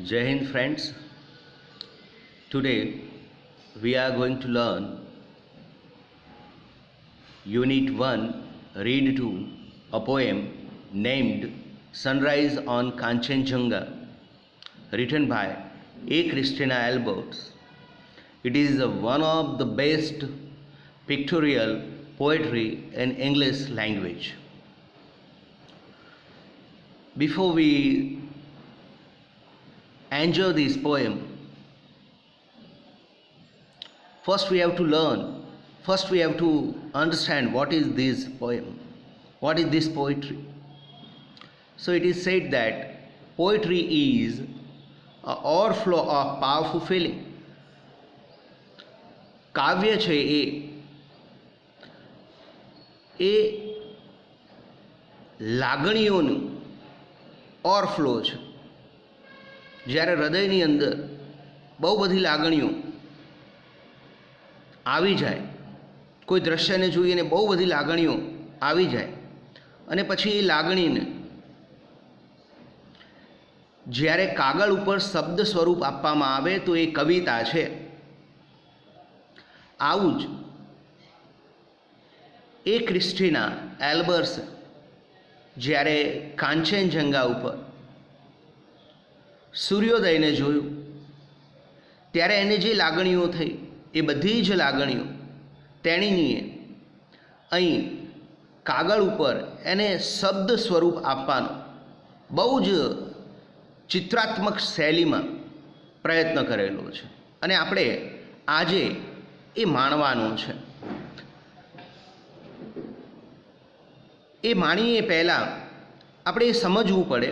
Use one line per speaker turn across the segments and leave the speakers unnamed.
Jai Hind friends, today we are going to learn Unit 1, Read 2, a poem named Sunrise on Kanchenjunga, written by A. Christina Alberts. It is one of the best pictorial poetry in English language. Before we enjoy this poem, first we have to understand what is this poem, what is this poetry. So it is said that poetry is an overflow of powerful feeling. કાવ્ય છે એ લાગણીઓનું overflow છે. જ્યારે હૃદયની અંદર બહુ બધી લાગણીઓ આવી જાય, કોઈ દ્રશ્યને જોઈને બહુ બધી લાગણીઓ આવી જાય અને પછી એ લાગણીને જ્યારે કાગળ ઉપર શબ્દ સ્વરૂપ આપવામાં આવે તો એ કવિતા છે. આવું જ એ ક્રિસ્ટીના એલ્બર્સ જ્યારે કાંચનજંગા ઉપર સૂર્યોદયને જોયું ત્યારે એને જે લાગણીઓ થઈ એ બધી જ લાગણીઓ તેણીએ અહીં કાગળ ઉપર એને શબ્દ સ્વરૂપ આપવાનો બહુ જ ચિત્રાત્મક શૈલીમાં પ્રયત્ન કરેલો છે અને આપણે આજે એ માણવાનું છે. એ માણીએ પહેલાં આપણે એ સમજવું પડે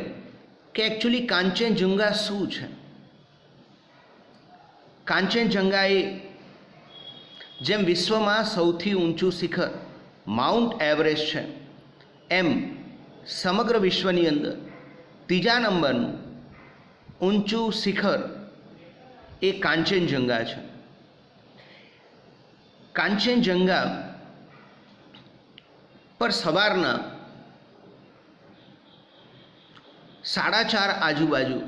કે એકચ્યુઅલી કાંચનજંગા શું છે. કાંચનજંગા એ જેમ વિશ્વમાં સૌથી ઊંચું શિખર માઉન્ટ એવરેસ્ટ છે, એમ સમગ્ર વિશ્વની અંદર ત્રીજા નંબરનું ઊંચું શિખર એ કાંચનજંગા છે. કાંચનજંગા પર સવારના 4:30 આજુબાજુ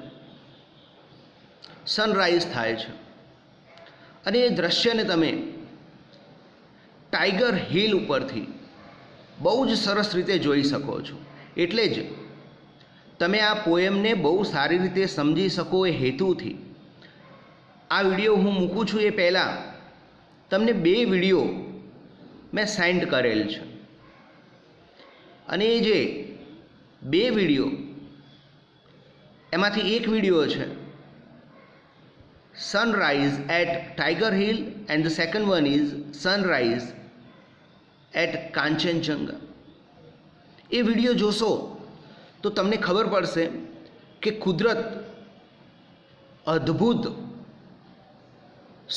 સનરાઈઝ થાય છે અને એ દૃશ્યને તમે ટાઈગર હિલ ઉપરથી બહુ જ સરસ રીતે જોઈ શકો છો. એટલે જ તમે આ પોએમને બહુ સારી રીતે સમજી શકો એ હેતુથી આ વિડીયો હું મૂકું છું એ પહેલાં તમને 2 વિડીયો મેં સેન્ડ કરેલ છે અને એ જે 2 વિડીયો એમાંથી એક વિડીયો છે sunrise at tiger hill and the second one is sunrise at Kanchenjunga. એ વિડીયો જોશો તો તમને ખબર પડશે કે કુદરત અદ્ભુત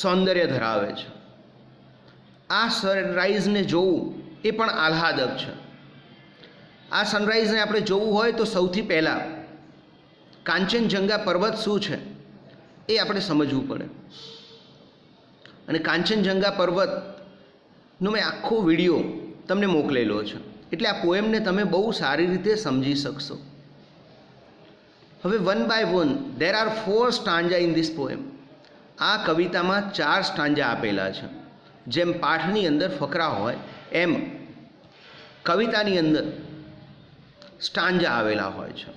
સૌંદર્ય ધરાવે છે. આ સનરાઈઝને જોવું એ પણ આહ્લાદક છે. આ સનરાઈઝને આપણે જોવું હોય તો સૌથી પહેલાં કાંચનજંગા પર્વત શું છે એ આપણે સમજવું પડે અને કાંચનજંગા પર્વતનો મેં આખો વિડીયો તમને મોકલેલો છે, એટલે આ પોએમને તમે બહુ સારી રીતે સમજી શકશો. હવે one by one there are 4 stanza in this poem. આ કવિતામાં 4 સ્ટાન્જા આપેલા છે. જેમ પાઠની અંદર ફકરા હોય એમ કવિતાની અંદર સ્ટાન્જા આવેલા હોય છે.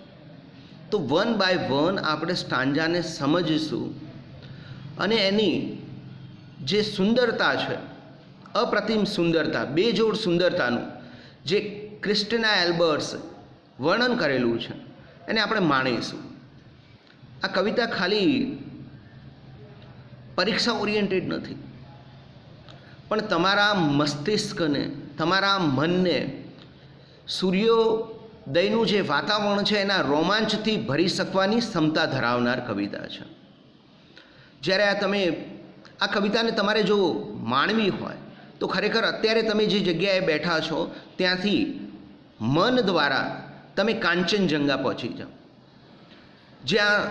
તો વન બાય વન આપણે સ્ટાન્જાને સમજીશું અને એની જે સુંદરતા છે, અપ્રતિમ સુંદરતા, બેજોડ સુંદરતાનું જે ક્રિસ્ટીના એલ્બર્ટ્સ વર્ણન કરેલું છે એને આપણે માણીશું. આ કવિતા ખાલી પરીક્ષા ઓરિએન્ટેડ નથી, પણ તમારા મસ્તિષ્કને, તમારા મનને સૂર્યોદયનું જે વાતાવરણ છે એના રોમાંચથી ભરી શકવાની ક્ષમતા ધરાવનાર કવિતા છે. જ્યારે આ કવિતાને તમારે જો માણવી હોય તો ખરેખર અત્યારે તમે જે જગ્યાએ બેઠા છો ત્યાંથી મન દ્વારા તમે કાંચનજંગા પહોંચી જાઓ, જ્યાં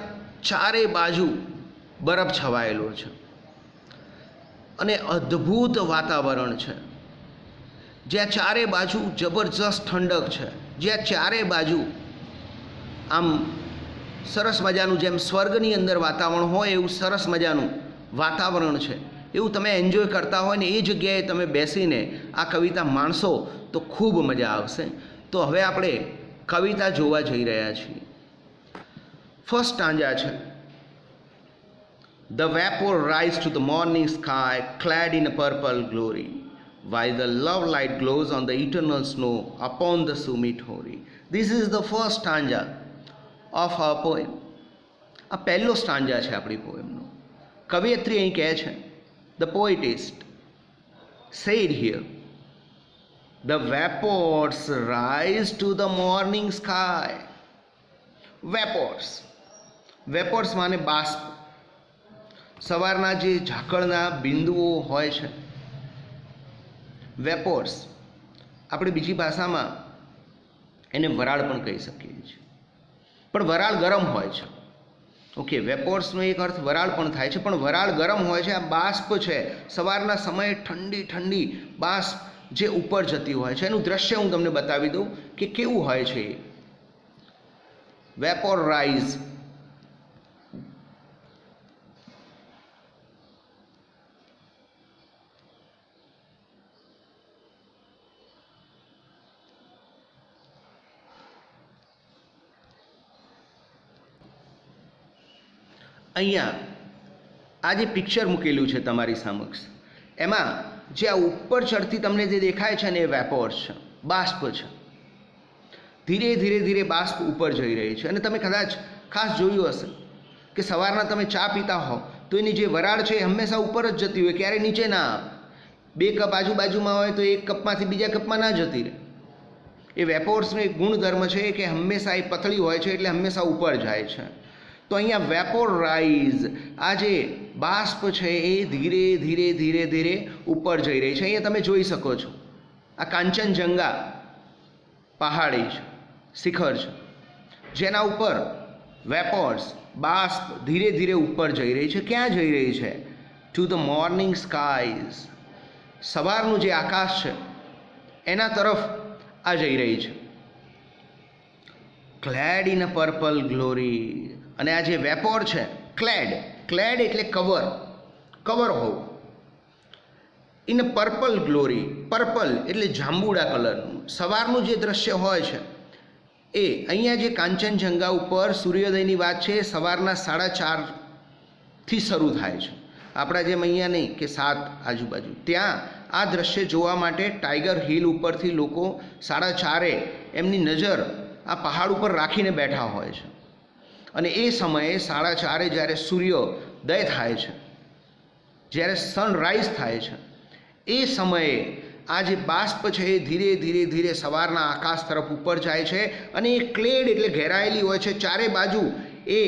ચારે બાજુ બરફ છવાયેલો છે અને અદ્ભુત વાતાવરણ છે, જ્યાં ચારે બાજુ જબરજસ્ત ઠંડક છે, જ્યાં ચારે બાજુ આમ સરસ મજાનું, જેમ સ્વર્ગની અંદર વાતાવરણ હોય એવું સરસ મજાનું વાતાવરણ છે, એવું તમે એન્જોય કરતા હોય ને એ જગ્યાએ તમે બેસીને આ કવિતા માણશો તો ખૂબ મજા આવશે. તો હવે આપણે કવિતા જોવા જઈ રહ્યા છીએ. ફર્સ્ટ સ્ટાન્જા છે, The vapor rise to the morning sky, clad in a purple glory, while the love light glows on the eternal snow upon the summit hoary. This is the first stanza of our poem. આ પહેલો stanza છે આપણી પોએમનો. કવિયત્રી અહીં કહે છે, The poetist said here, The vapors rise to the morning sky. Vapours માને બાષ્પ. સવારના જે ઝાકળના બિંદુઓ હોય છે, વેપોર્સ, આપણે બીજી ભાષામાં એને વરાળ પણ કહી શકીએ છીએ, પણ વરાળ ગરમ હોય છે. ઓકે, વેપોર્સનો એક અર્થ વરાળ પણ થાય છે, પણ વરાળ ગરમ હોય છે. આ બાષ્પ છે, સવારના સમયે ઠંડી ઠંડી બાષ્પ જે ઉપર જતી હોય છે, એનું દ્રશ્ય હું તમને બતાવી દઉં કે કેવું હોય છે. વેપોર રાઇઝ, અહીંયા આ જે પિક્ચર મૂકેલું છે તમારી સમક્ષ, એમાં જે આ ઉપર ચડતી તમને જે દેખાય છે ને એ વેપોર્સ છે, બાષ્પ છે. ધીરે ધીરે ધીરે બાષ્પ ઉપર જઈ રહી છે. અને તમે કદાચ ખાસ જોયું હશે કે સવારના તમે ચા પીતા હો તો એની જે વરાળ છે એ હંમેશા ઉપર જ જતી હોય, ક્યારેય નીચે ના આવે. 2 કપ આજુબાજુમાં હોય તો એક કપમાંથી બીજા કપમાં ના જતી રહે. એ વેપોર્સનો એક ગુણધર્મ છે કે હંમેશા એ પતળી હોય છે એટલે હંમેશા ઉપર જાય છે. તો અહીંયા વેપોર રાઇઝ, આ જે બાષ્પ છે એ ધીરે ધીરે ધીરે ધીરે ઉપર જઈ રહી છે. અહીંયા તમે જોઈ શકો છો આ કાંચનજંગા પહાડી છે, શિખર છે, જેના ઉપર વેપોર્સ, બાષ્પ ધીરે ધીરે ઉપર જઈ રહી છે. ક્યાં જઈ રહી છે? ટુ ધ મોર્નિંગ સ્કાઈઝ, સવારનું જે આકાશ છે એના તરફ આ જઈ રહી છે. Clad in a purple glory, અને આ જે વેપોર છે, ક્લેડ એટલે કવર હોવું. In a purple glory, purple એટલે જાંબુડા કલરનું. સવારનું જે દ્રશ્ય હોય છે એ અહીંયા જે કાંચનજંગા ઉપર સૂર્યોદયની વાત છે, સવારના 4:30થી શરૂ થાય છે. આપણા જેમ અહીંયા નહીં કે 7 આજુબાજુ, ત્યાં આ દ્રશ્ય જોવા માટે ટાઈગર હિલ ઉપરથી લોકો 4:30 એમની નજર આ પહાડ ઉપર રાખીને બેઠા હોય છે. અને એ સમયે 4:30 જ્યારે સૂર્યોદય થાય છે, જ્યારે સનરાઈઝ થાય છે, એ સમયે આ જે બાષ્પ છે એ ધીરે ધીરે ધીરે સવારના આકાશ તરફ ઉપર જાય છે. અને એ ક્લેડ એટલે ઘેરાયેલી હોય છે ચારે બાજુ એ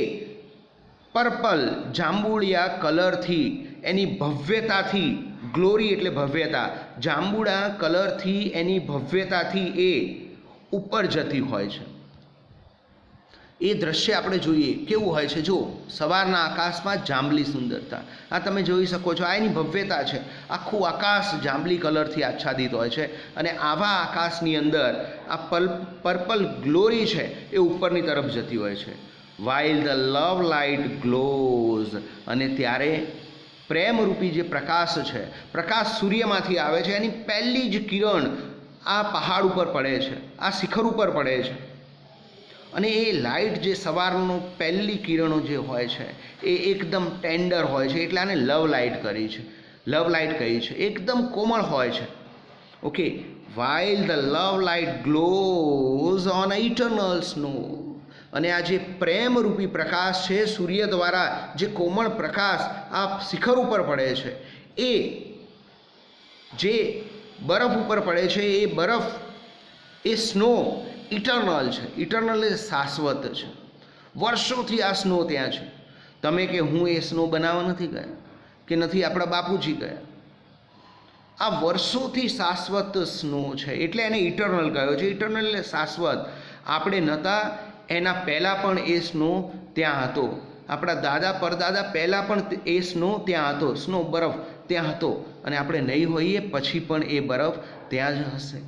પર્પલ જાંબુડિયા કલરથી, એની ભવ્યતાથી, ગ્લોરી એટલે ભવ્યતા, જાંબુડા કલરથી એની ભવ્યતાથી એ ઉપર જતી હોય છે. એ દ્રશ્ય આપણે જોઈએ કેવું હોય છે. જો સવારના આકાશમાં જાંબલી સુંદરતા, આ તમે જોઈ શકો છો, આ એની ભવ્યતા છે. આખું આકાશ જાંબલી કલરથી આચ્છાદિત હોય છે. અને આવા આકાશની અંદર આ પર્પલ ગ્લોરી છે એ ઉપરની તરફ જતી હોય છે. While the love light glows, અને ત્યારે પ્રેમરૂપી જે પ્રકાશ છે, પ્રકાશ સૂર્યમાંથી આવે છે, એની પહેલી જ કિરણ આ પહાડ ઉપર પડે છે, આ શિખર ઉપર પડે છે. અને એ લાઇટ જે સવારનો પહેલી કિરણો જે હોય છે એ એકદમ ટેન્ડર હોય છે, એટલે આને લવ લાઇટ કહી છે. એકદમ કોમળ હોય છે. Okay, while the love light glows on eternal snow, અને આ જે પ્રેમરૂપી પ્રકાશ છે સૂર્ય દ્વારા જે કોમળ પ્રકાશ આ શિખર ઉપર પડે છે, એ જે બરફ ઉપર પડે છે, એ બરફ, એ સ્નો ઇટર્નલ છે. ઇટર્નલ એ શાશ્વત છે. વર્ષોથી આ સ્નો ત્યાં છે. તમે કે હું એ સ્નો બનાવવા નથી ગયા, કે નથી આપણા બાપુજી ગયા. આ વર્ષોથી શાશ્વત સ્નો છે, એટલે એને ઇટર્નલ કહ્યો છે. ઇટર્નલ એટલે શાશ્વત. આપણે નહોતા એના પહેલાં પણ એ સ્નો ત્યાં હતો. આપણા દાદા પરદાદા પહેલાં પણ એ સ્નો ત્યાં હતો, સ્નો બરફ ત્યાં હતો. અને આપણે નહીં હોઈએ પછી પણ એ બરફ ત્યાં જ હશે.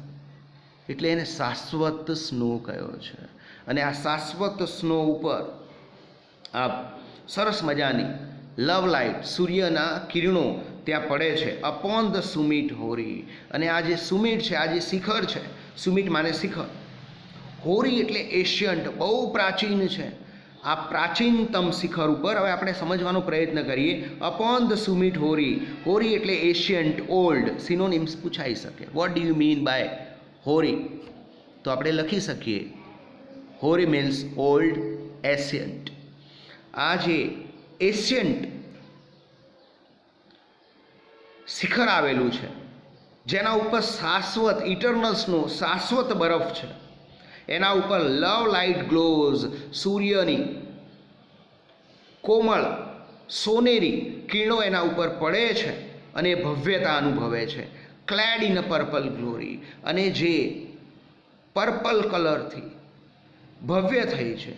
એટલે એને શાશ્વત સ્નો કહ્યો છે. અને આ શાશ્વત સ્નો ઉપર આ સરસ મજાની લવ લાઇટ, સૂર્યના કિરણો ત્યાં પડે છે અપોન ધ સુમિટ હોરી. અને આ જે સુમિટ છે, આ જે શિખર છે, સુમિટ માને શિખર, હોરી એટલે એશિયન્ટ, બહુ પ્રાચીન છે. આ પ્રાચીનતમ શિખર ઉપર હવે આપણે સમજવાનો પ્રયત્ન કરીએ. Upon the summit hoary, hoary એટલે એશિયન્ટ, ઓલ્ડ, સિનોનિમ્સ પૂછાઈ શકે. What do you mean by hoary? તો આપણે લખી શકીએ હોરી મીન્સ ઓલ્ડ, એશિયન્ટ. આ જે એશિયન્ટ શિખર આવેલું છે, જેના ઉપર શાશ્વત, ઇટરનલ્સનો શાશ્વત બરફ છે, એના ઉપર લવ લાઇટ ગ્લોઝ, સૂર્યની કોમળ સોનેરી કિરણો એના ઉપર પડે છે અને ભવ્યતા અનુભવે છે. Clad in a purple glory, અને જે પર્પલ કલરથી ભવ્ય થઈ છે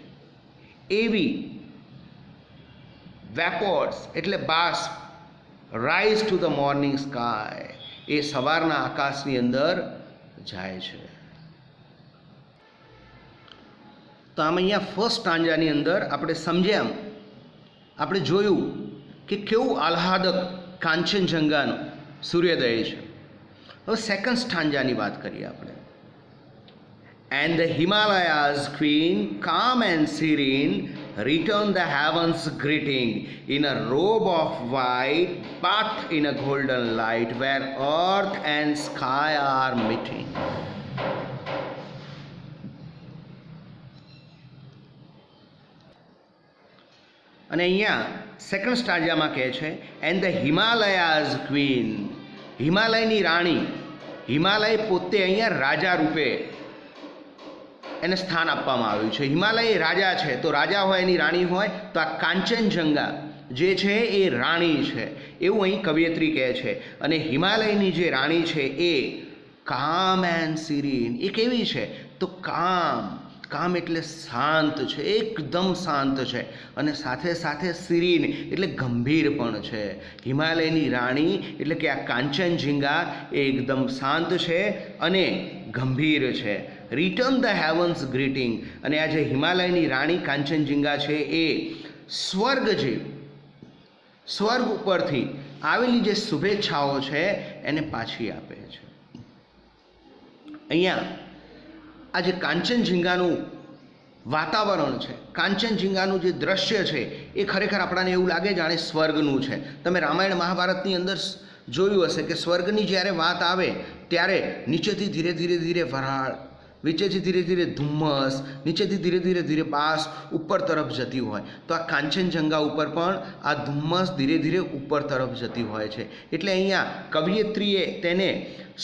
એવી વેપોર્સ એટલે બાષ્પ rise to the morning sky, એ સવારના આકાશની અંદર જાય છે. તો આમ અહીંયા ફર્સ્ટ સ્ટાન્જાની અંદર આપણે સમજ્યા, આપણે જોયું કે કેવું આહ્લાદક કાંચનજંગાનો સૂર્યોદય છે. હવે સેકન્ડ સ્ટાન્જાની વાત કરીએ આપણે. And the Himalayas queen, calm and serene, return the heavens greeting in a robe of white, bathed in a golden light, where earth and sky are meeting. અને અહીંયા સેકન્ડ સ્ટાન્જામાં કહે છે એન્ડ ધ હિમાલયાઝ ક્વીન, હિમાલયની રાણી. હિમાલય પોતે અહીંયા રાજા રૂપે એને સ્થાન આપવામાં આવ્યું છે. હિમાલય રાજા છે, તો રાજા હોય એની રાણી હોય, તો આ કાંચનજંગા જે છે એ રાણી છે, એવું અહીં કવિયત્રી કહે છે. અને હિમાલયની જે રાણી છે એ કામ એન્ડ સિરીન, એ કેવી છે? તો કામ, કામ એટલે શાંત છે, એકદમ શાંત છે, અને સાથે સાથે સિરીન એટલે ગંભીર પણ છે. હિમાલયની રાણી એટલે કે આ કાંચનજંગા એ એકદમ શાંત છે અને ગંભીર છે. રિટર્ન ધ હેવન્સ ગ્રીટિંગ, અને આ જે હિમાલયની રાણી કાંચનજંગા છે એ સ્વર્ગ, જે સ્વર્ગ ઉપરથી આવેલી જે શુભેચ્છાઓ છે એને પાછી આપે છે. અહીંયા આ જે કાંચનજંગાનું વાતાવરણ છે, કાંચનજંગાનું જે દ્રશ્ય છે એ ખરેખર આપણને એવું લાગે જાણે સ્વર્ગનું છે. તમે રામાયણ મહાભારતની અંદર જોયું હશે કે સ્વર્ગની જ્યારે વાત આવે ત્યારે નીચેથી ધીરે ધીરે ધીરે વરાળ, નીચેથી ધીરે ધીરે ધુમ્મસ, નીચેથી ધીરે ધીરે ધીરે બાસ ઉપર તરફ જતી હોય. તો આ કાંચનજંગા ઉપર પણ આ ધુમ્મસ ધીરે ધીરે ઉપર તરફ જતી હોય છે. એટલે અહીંયા કવિયત્રીએ તેને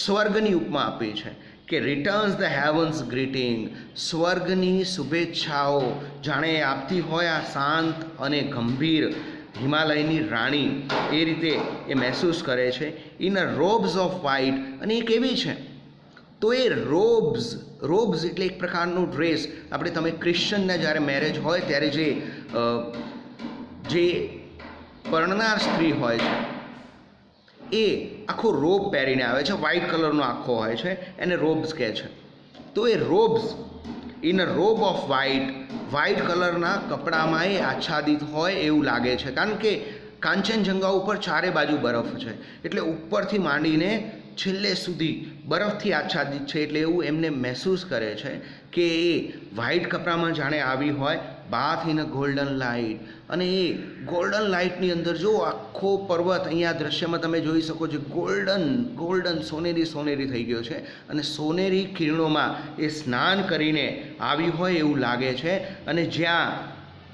સ્વર્ગની ઉપમા આપી છે કે રિટર્ન્સ ધ હેવન્સ ગ્રીટિંગ, સ્વર્ગની શુભેચ્છાઓ જાણે આપતી હોય આ શાંત અને ગંભીર હિમાલયની રાણી, એ રીતે એ મહેસૂસ કરે છે. In a robes of white, અને એ કેવી છે? તો એ રોબ્સ, રોબ્સ એટલે એક પ્રકારનું ડ્રેસ. આપણે તમે ક્રિશ્ચનના જ્યારે મેરેજ હોય ત્યારે જે પરણનાર સ્ત્રી હોય છે એ આખો રોબ પહેરીને આવે છે, વ્હાઇટ કલરનો આખો હોય છે, એને રોબ્સ કહે છે. તો એ robes in a robe of white, white કલરના કપડામાં એ આચ્છાદિત હોય એવું લાગે છે, કારણ કે કાંચનજંગા ઉપર ચારે બાજુ બરફ છે, એટલે ઉપરથી માંડીને છેલ્લે સુધી બરફથી આચ્છાદિત છે. એટલે એવું એમને મહેસૂસ કરે છે કે એ વ્હાઇટ કપડામાં જાણે આવી હોય, બાથ ઇન અ ગોલ્ડન લાઇટ. અને એ ગોલ્ડન લાઇટની અંદર જો આખો પર્વત અહીંયા દ્રશ્યમાં તમે જોઈ શકો છો, ગોલ્ડન સોનેરી સોનેરી થઈ ગયો છે, અને સોનેરી કિરણોમાં એ સ્નાન કરીને આવી હોય એવું લાગે છે. અને જ્યાં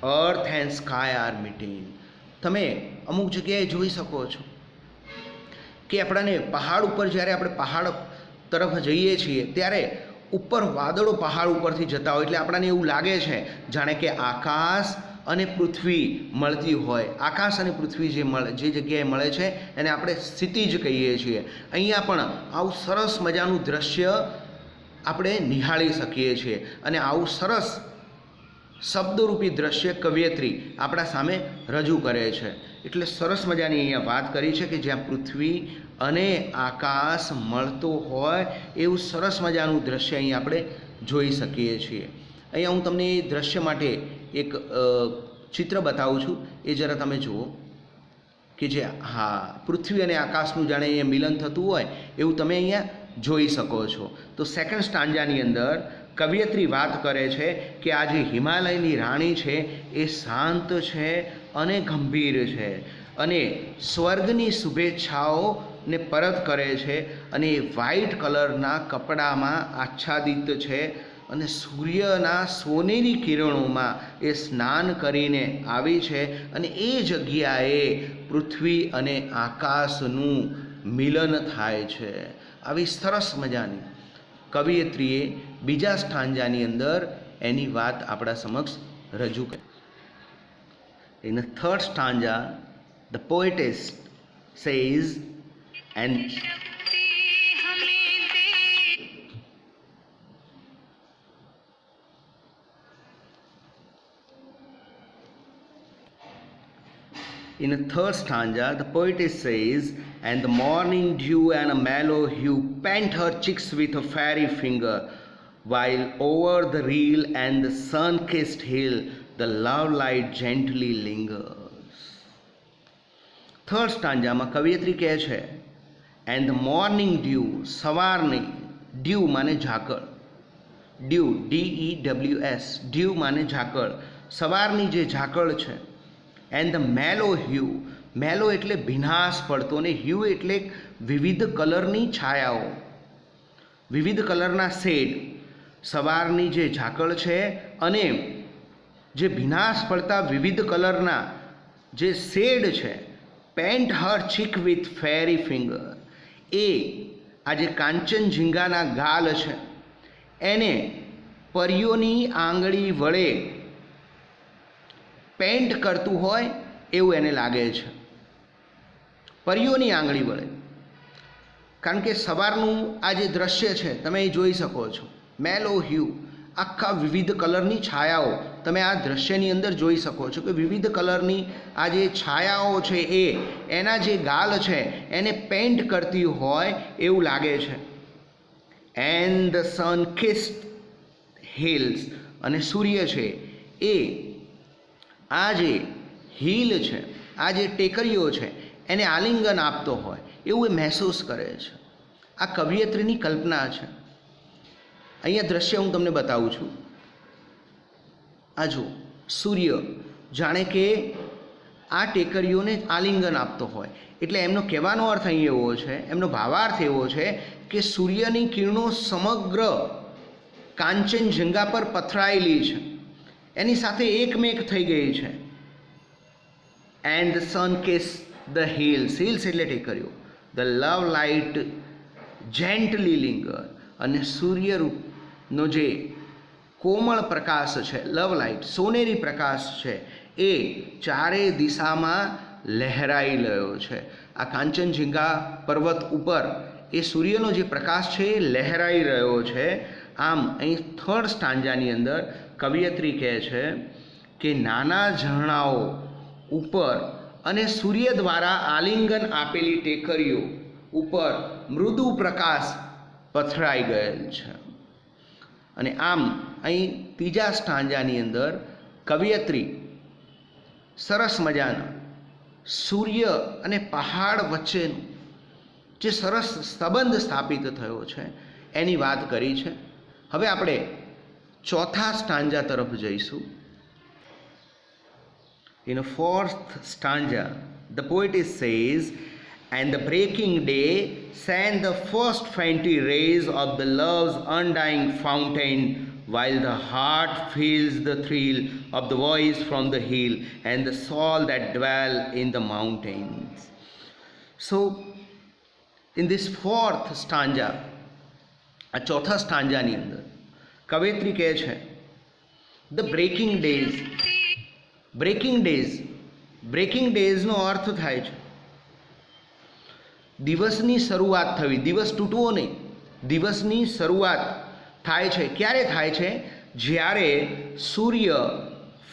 earth and sky R meeting, તમે અમુક જગ્યાએ જોઈ શકો છો કે આપણને પહાડ ઉપર, જ્યારે આપણે પહાડ તરફ જઈએ છીએ ત્યારે ઉપર વાદળો પહાડ ઉપરથી જતા હોય, એટલે આપણને એવું લાગે છે જાણે કે આકાશ અને પૃથ્વી મળતી હોય. આકાશ અને પૃથ્વી જે જગ્યાએ મળે છે એને આપણે ક્ષિતિજ કહીએ છીએ. અહીંયા પણ આવું સરસ મજાનું દ્રશ્ય આપણે નિહાળી શકીએ છીએ, અને આવું સરસ શબ્દરૂપી દ્રશ્ય કવિયત્રી આપણા સામે રજૂ કરે છે. એટલે સરસ મજાની અહીંયા વાત કરી છે કે જ્યાં પૃથ્વી અને આકાશ મળતો હોય એવું સરસ મજાનું દ્રશ્ય અહીં આપણે જોઈ શકીએ છીએ. અહીંયા હું તમને એ દ્રશ્ય માટે એક ચિત્ર બતાવું છું, એ જરા તમે જુઓ કે જે હા પૃથ્વી અને આકાશનું જાણે અહીંયા મિલન થતું હોય એવું તમે અહીંયા જોઈ શકો છો. તો સેકન્ડ સ્ટાન્જાની અંદર કવિયત્રી વાત કરે છે કે આ જે હિમાલયની રાણી છે એ શાંત છે અને ગંભીર છે અને સ્વર્ગની શુભેચ્છાઓને પરત કરે છે અને એ વ્હાઇટ કલરના કપડામાં આચ્છાદિત છે અને સૂર્યના સોનેરી કિરણોમાં એ સ્નાન કરીને આવી છે અને એ જગ્યાએ પૃથ્વી અને આકાશનું મિલન થાય છે. આવી સરસ મજાની કવિયત્રીએ બીજા સ્ટાન્જાની અંદર એની વાત આપણા સમક્ષ રજૂ કરી. In the third stanza the poetess says and In the third stanza, the poetess says, "And the morning dew and a mellow hue paint her cheeks with a fairy finger, while over the reel and the sun-kissed hill the love light gently lingers." Third stanza માં કવિયત્રી કહે છે, "And the morning dew, સવારની dew માને ઝાકળ, dew DEWS, dew માને ઝાકળ, સવારની જે ઝાકળ છે. એન્ડ ધ મેલો હ્યુ, મેલો એટલે ભીનાશ પડતો અને હ્યુ એટલે વિવિધ કલરની છાયાઓ, વિવિધ કલરના શેડ. સવારની જે ઝાકળ છે અને જે ભીનાશ પડતા વિવિધ કલરના જે શેડ છે, paint her cheek with fairy finger, એ આ જે કાંચનજિંગાના ગાલ છે એને પરીઓની આંગળી વડે પેન્ટ કરતું હોય એવું એને લાગે છે, પરીઓની આંગળી વડે. કારણ કે સવારનું આ જે દ્રશ્ય છે તમે એ જોઈ શકો છો, મેલો હ્યુ, આખા વિવિધ કલરની છાયાઓ તમે આ દ્રશ્યની અંદર જોઈ શકો છો કે વિવિધ કલરની આ જે છાયાઓ છે એ એના જે ગાલ છે એને પેન્ટ કરતી હોય એવું લાગે છે. And the sun kissed hills, અને સૂર્ય છે એ આ જે હિલ છે, આ જે ટેકરીઓ છે એને આલિંગન આપતો હોય એવું એ મહેસૂસ કરે છે. આ કવિયત્રીની કલ્પના છે. અહીંયા દ્રશ્ય હું તમને બતાવું છું. આ જો સૂર્ય જાણે કે આ ટેકરીઓને આલિંગન આપતો હોય, એટલે એમનો કહેવાનો અર્થ અહીં એવો છે, એમનો ભાવાર્થ એવો છે કે સૂર્યની કિરણો સમગ્ર કાંચનજંગા પર પથરાયેલી છે, એની સાથે એકમેક થઈ ગઈ છે. And the sun kiss the hills, hills એટલે ટેકરીઓ, ધ લવ લાઇટ જેન્ટલી લિંગર, અને સૂર્યનો જે કોમળ પ્રકાશ છે, લવ લાઇટ સોનેરી પ્રકાશ છે, એ ચારે દિશામાં લહેરાઈ રહ્યો છે. આ કાંચનજંગા પર્વત ઉપર એ સૂર્યનો જે પ્રકાશ છે એ લહેરાઈ રહ્યો છે. આમ અહીં થર્ડ સ્ટાન્જાની અંદર કવિયત્રી કહે છે કે નાના ઝરણાઓ ઉપર અને સૂર્ય દ્વારા આલિંગન આપેલી ટેકરીઓ ઉપર મૃદુ પ્રકાશ પથરાઈ ગયેલ છે. અને આમ અહીં ત્રીજા સ્ટાન્જાની અંદર કવિયત્રી સરસ મજાના સૂર્ય અને પહાડ વચ્ચેનો જે સરસ સંબંધ સ્થાપિત થયો છે એની વાત કરી છે. હવે આપણે ચોથા સ્ટાન્જા તરફ જઈશું. In a fourth stanza, the poetess says, "And the breaking day sent the first fainty rays of the love's undying fountain, while the heart feels the thrill of the voice from the hill and the soul that dwell in the mountains." So, in this fourth stanza, આ ચોથા સ્ટાન્જાની અંદર કવિયત્રી કહે છે the breaking days, breaking ડેઝનો અર્થ થાય છે દિવસની શરૂઆત થવી, દિવસ તૂટવો નહીં, દિવસની શરૂઆત થાય છે. ક્યારે થાય છે? જ્યારે સૂર્ય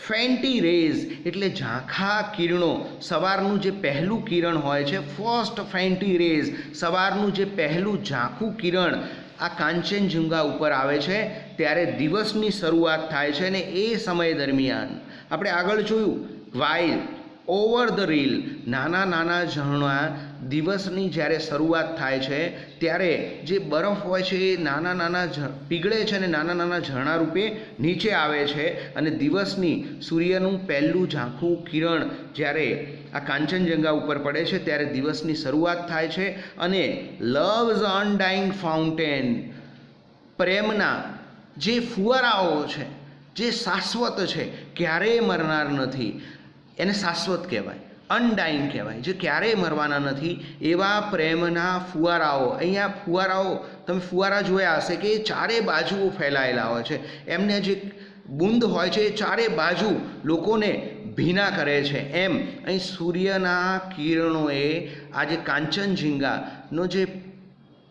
ફેન્ટી રેઝ એટલે ઝાંખા કિરણો, સવારનું જે પહેલું કિરણ હોય છે, ફર્સ્ટ ફેન્ટી રેઝ, સવારનું જે પહેલું ઝાંખું કિરણ આ કાંચનજંગા ઉપર આવે છે ત્યારે દિવસની શરૂઆત થાય છે. અને એ સમય દરમિયાન આપણે આગળ જોયું વાઇલ ઓવર ધ રીલ, નાના નાના ઝરણા દિવસની જ્યારે શરૂઆત થાય છે ત્યારે જે બરફ હોય છે એ નાના નાના પીગળે છે અને નાના નાના ઝરણા રૂપે નીચે આવે છે અને દિવસની સૂર્યનું પહેલું ઝાંખું કિરણ જ્યારે આ કાંચનજંગા ઉપર પડે છે ત્યારે દિવસની શરૂઆત થાય છે. અને લવ્સ અનડાઇંગ ફાઉન્ટેન, પ્રેમના જે ફુવારાઓ છે જે શાશ્વત છે, ક્યારેય મરનાર નથી, એને શાશ્વત કહેવાય, અનડાઇંગ કહેવાય, જે ક્યારેય મરવાના નથી એવા પ્રેમના ફુવારાઓ. અહીંયા ફુવારાઓ તમે ફુવારા જોયા હશે કે એ ચારે બાજુઓ ફેલાયેલા હોય છે, એમને જે બુંદ હોય છે એ ચારે બાજુ લોકોને ભીના કરે છે. એમ અહીં સૂર્યના કિરણોએ આ જે કાંચનજંગાનો જે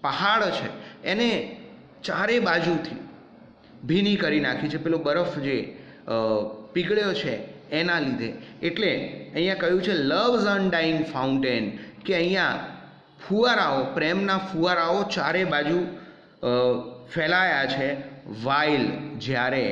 પહાડ છે એને ચારે બાજુથી ભીની કરી નાખી છે, પેલો બરફ જે પીગળ્યો છે એના લીધે. એટલે અહીંયા કહ્યું છે લવ્સ અનડાઇંગ ફાઉન્ટેન, કે અહીંયા ફુવારાઓ, પ્રેમના ફુવારાઓ ચારે બાજુ ફેલાયા છે. વાઇલ, જ્યારે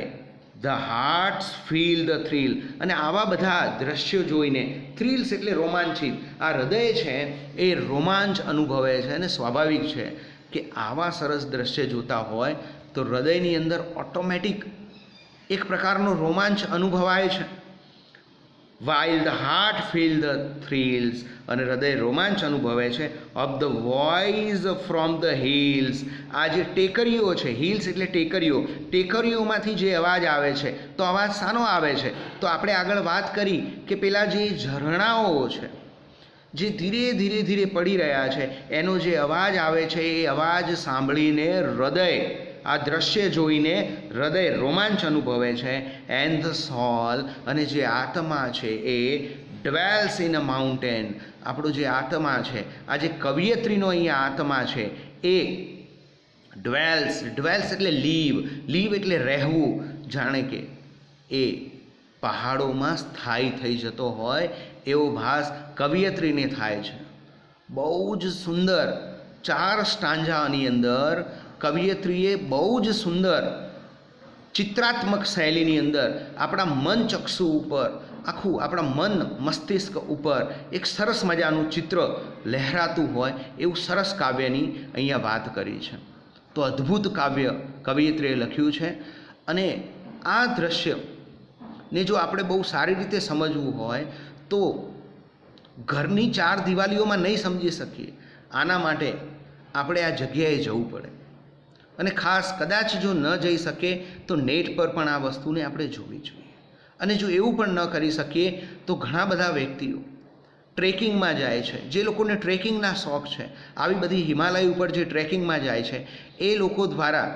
the hearts feel the thrill, અને આવા બધા દ્રશ્યો જોઈને, થ્રીલ્સ એટલે રોમાંચિત, આ હૃદય છે એ રોમાંચ અનુભવે છે. અને સ્વાભાવિક છે કે આવા સરસ દ્રશ્ય જોતા હોય તો હૃદયની અંદર ઓટોમેટિક એક પ્રકારનો રોમાંચ અનુભવાય છે. While the heart feel the thrills, અને હૃદય રોમાંચ અનુભવે છે. Of the voice from the hills, આ જે ટેકરીઓ છે, હિલ્સ એટલે ટેકરીઓ, ટેકરીઓમાંથી જે અવાજ આવે છે, તો અવાજ શાનો આવે છે? તો આપણે આગળ વાત કરી કે પેલા જે ઝરણાઓ છે જે ધીરે ધીરે ધીરે પડી રહ્યા છે એનો જે અવાજ આવે છે એ અવાજ સાંભળીને હૃદય, આ દ્રશ્ય જોઈને હૃદય રોમાંચ અનુભવે છે. એન્ડ ધ સોલ, અને જે આત્મા છે એ ડ્વેલ્સ ઇન અ માઉન્ટેન, આપણો જે આત્મા છે, આ જે કવિયત્રીનો અહીંયા આત્મા છે એ ડ્વેલ્સ, ડ્વેલ્સ એટલે લીવ, લીવ એટલે રહેવું, જાણે કે એ પહાડોમાં સ્થાયી થઈ જતો હોય એવો ભાસ કવિયત્રીને થાય છે. બહુ જ સુંદર 4 સ્ટાન્જાની અંદર કવિયત્રીએ બહુ જ સુંદર ચિત્રાત્મક શૈલીની અંદર આપણા મન ચક્ષુ ઉપર, આખું આપણા મન મસ્તિષ્ક ઉપર એક સરસ મજાનું ચિત્ર લહેરાતું હોય એવું સરસ કાવ્યની અહીંયા વાત કરી છે. તો અદ્ભુત કાવ્ય કવિયત્રીએ લખ્યું છે. અને આ દ્રશ્યને જો આપણે બહુ સારી રીતે સમજવું હોય તો ઘરની 4 દિવાલીઓમાં નહીં સમજી શકીએ. આના માટે આપણે આ જગ્યાએ જવું પડે, અને ખાસ કદાચ જો ન જઈ શકે તો નેટ પર પણ આ વસ્તુને આપણે જોવી જોઈએ. અને જો એવું પણ ન કરી શકીએ તો ઘણા બધા વ્યક્તિઓ ટ્રેકિંગમાં જાય છે, જે લોકોને ટ્રેકિંગના શોખ છે, આવી બધી હિમાલય ઉપર જે ટ્રેકિંગમાં જાય છે એ લોકો દ્વારા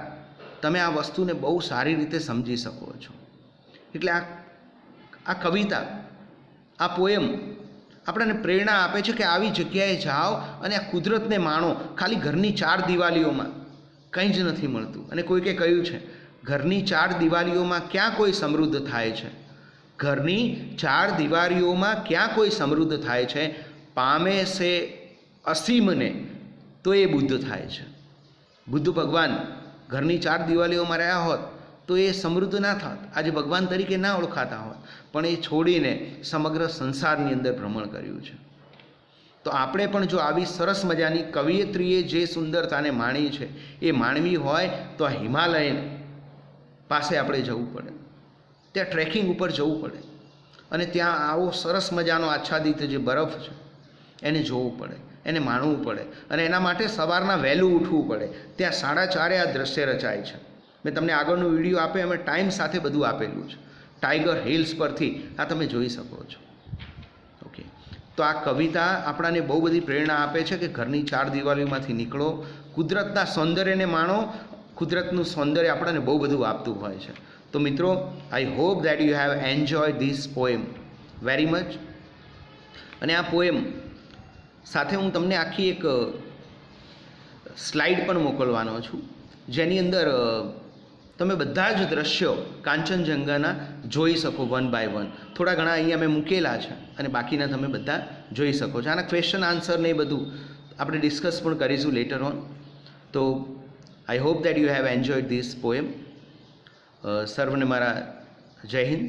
તમે આ વસ્તુને બહુ સારી રીતે સમજી શકો છો. એટલે આ કવિતા, આ પોએમ આપણને પ્રેરણા આપે છે કે આવી જગ્યાએ જાઓ અને આ કુદરતને માણો. ખાલી ઘરની 4 દિવાલીઓમાં કંઈ જ નથી મળતું. અને કોઈકે કહ્યું છે ઘરની 4 દિવાલીઓમાં ક્યાં કોઈ સમૃદ્ધ થાય છે, ઘરની 4 દિવાલીઓમાં ક્યાં કોઈ સમૃદ્ધ થાય છે, પામે છે અસીમને તો એ બુદ્ધ થાય છે. બુદ્ધ ભગવાન ઘરની 4 દિવાલીઓમાં રહ્યા હોત તો એ સમૃદ્ધ ના થાત, આજે ભગવાન તરીકે ના ઓળખાતા હોત, પણ એ છોડીને સમગ્ર સંસારની અંદર ભ્રમણ કર્યું છે. તો આપણે પણ જો આવી સરસ મજાની કવિયત્રીએ જે સુંદરતાને માણી છે એ માણવી હોય તો આ હિમાલય પાસે આપણે જવું પડે, ત્યાં ટ્રેકિંગ ઉપર જવું પડે, અને ત્યાં આવો સરસ મજાનો આચ્છાદિત જે બરફ છે એને જોવું પડે, એને માણવું પડે. અને એના માટે સવારના વહેલું ઉઠવું પડે. ત્યાં 4:30 આ દ્રશ્ય રચાય છે. મેં તમને આગળનો વિડીયો આપે એમાં ટાઈમ સાથે બધું આપેલું છે. ટાઈગર હિલ્સ પરથી આ તમે જોઈ શકો છો. ઓકે, તો આ કવિતા આપણાને બહુ બધી પ્રેરણા આપે છે કે ઘરની 4 દિવાલીઓમાંથી નીકળો, કુદરતના સૌંદર્યને માણો. કુદરતનું સૌંદર્ય આપણને બહુ બધું આપતું હોય છે. તો મિત્રો, I hope that you have enjoy this poem very much. અને આ પોએમ સાથે હું તમને આખી એક સ્લાઇડ પણ મોકલવાનો છું, જેની અંદર તમે બધા જ દ્રશ્યો કાંચનજંગાના જોઈ શકો 1 by 1. થોડા ઘણા અહીંયા મેં મૂકેલા છે અને બાકીના તમે બધા જોઈ શકો છો. આના ક્વેશ્ચન આન્સર ને એ બધું આપણે ડિસ્કસ પણ કરીશું લેટર ઓન. તો I hope that you have enjoyed this poem. સર્વને મારા જય હિન્દ.